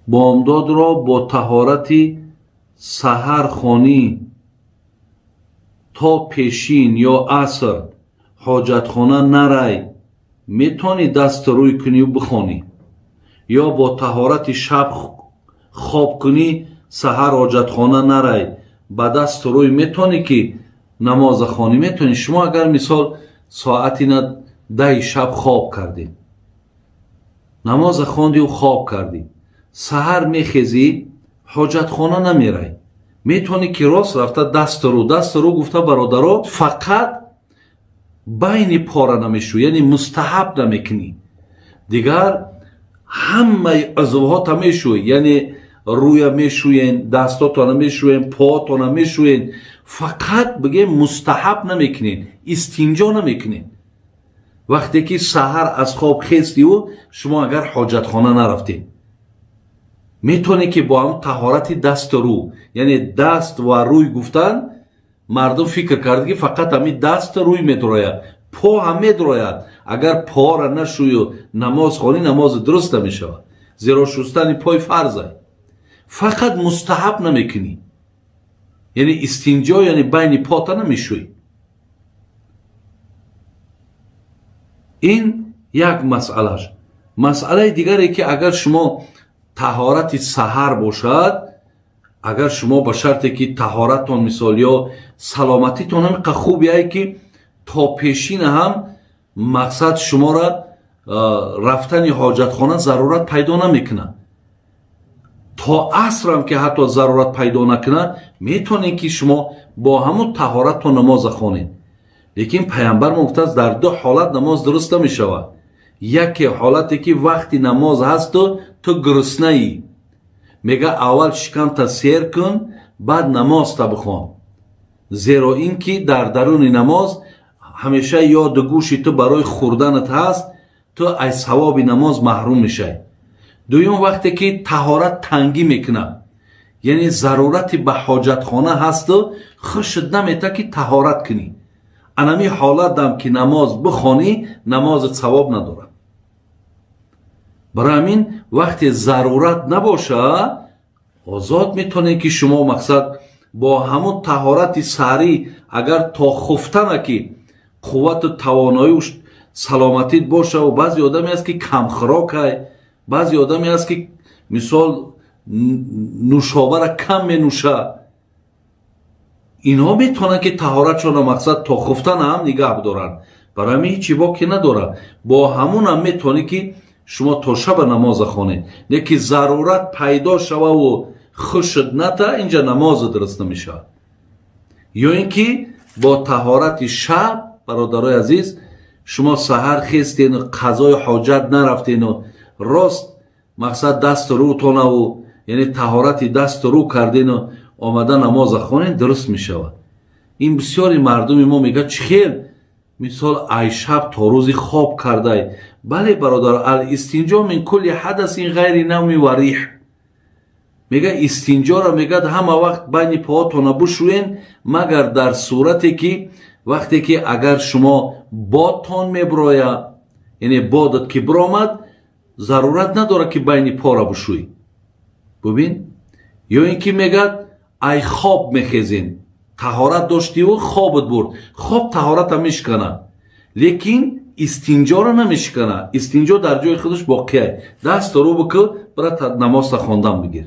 بامداد را با طهارت سحر خوانی تا پیشین یا عصر حاجتخانه نرای، میتونی دست روی کنی و بخوانی. یا با طهارت شب خواب کنی، سحر حاجتخانه نرای، با دست روی میتونی که نماز خوانی. میتونی شما اگر مثال ساعتی 10 شب خواب کردی، نماز خواندی و خواب کردی، سحر میخیزی حاجتخانه نمیرای، میتونی که راست رفته دست رو گفته برادرها فقط بین پاره نمیشوی، یعنی مستحب نمیکنی، دیگر همه عضوها میشوی، یعنی روی میشوین، دستاتو نمیشوین، پاتو نمیشوین، فقط بگه مستحب نمیکنین، استنجا نمیکنین. وقتی که سحر از خواب خیستی و شما اگر حاجتخانه نرفتی، میتونی که با هم طهارت دست رو، یعنی دست و روی گفتن مردم فکر کرده که فقط همین دست روی میدراید، پا هم میدراید. اگر پا را نشوی و نماز خوانی نماز درست نمیشود، زیرا شستن پای فرضه. فقط مستحب نمیکنی، یعنی استنجا، یعنی بین پاتا نمیشوی. این یک مسئلهش. مسئله دیگری که اگر شما طهارت سحر باشد، اگر شما با شرطی که طهارتتون مثال یا سلامتیتون هم خوبی ای که تا پیشین هم مقصد شما را رفتن حاجتخانه ضرورت پیدا نمیکنه، تا عصر هم که حتی ضرورت پیدا نکنه، میتونین که شما با همون طهارت تو نماز خوانین. لیکن پیامبر مفترض در دو حالت نماز درست نمیشود. یکی حالتی که وقتی نماز هست و تو گرسنه ای، میگه اول شکم تا سیر کن بعد نماز تا بخوان، زیرا این که در درون نماز همیشه یاد گوشی تو برای خوردنت هست، تو از ثواب نماز محروم میشه. دویم وقتی که طهارت تنگی میکنه، یعنی ضرورت به حاجتخانه هست و خوشت نمیته که طهارت کنی، انمی حالت دم که نماز بخوانی نماز ثواب نداره. برای همین وقتی ضرورت نباشه آزاد میتونه که شما مقصد با همون طهارت سحری اگر تا خفتنه که قوت و توانایی و سلامتیت باشه، و بعضی آدمی هست که کم خوراکه، بعضی آدمی هست که مثال نوشابه را کم می نوشه، اینها میتونن که طهارتشون مقصد تا خفتن هم نگه دارن. برای همین هیچی باکی نداره، با همون هم میتونی که شما تا شب نماز خونه. لیکن ضرورت پیدا شوه و خوشت نته، اینجا نماز درست نمیشه. یا اینکه با طهارت شب برادرای عزیز شما سحر خیستین و قضای حاجت نرفتین و راست مقصد دست رو تونه و یعنی طهارت دست رو کردین و آمده نماز خونین، درست میشود. این بسیاری مردم ما میگه چه خیل مثال ای شب تا روزی خواب کرده. بله برادر، الاستنجا من کل حدث غیر نوم و ریح، میگه استنجا را میگه همه وقت بین پاهاتون بشوین، مگر در صورتی که وقتی که اگر شما بادتان میبراید، یعنی بادت که برآمد ضرورت نداره که بین پا را بشوی. ببین، یا اینکه میگه ای خواب میخیزین، طهارت داشتی و خوابت برد، خواب طهارت هم میشکنه لیکن استنجا را نمیشکنه. استنجا در جای خودش باقیه، دست رو بکن برای نماز خواندن بگیر.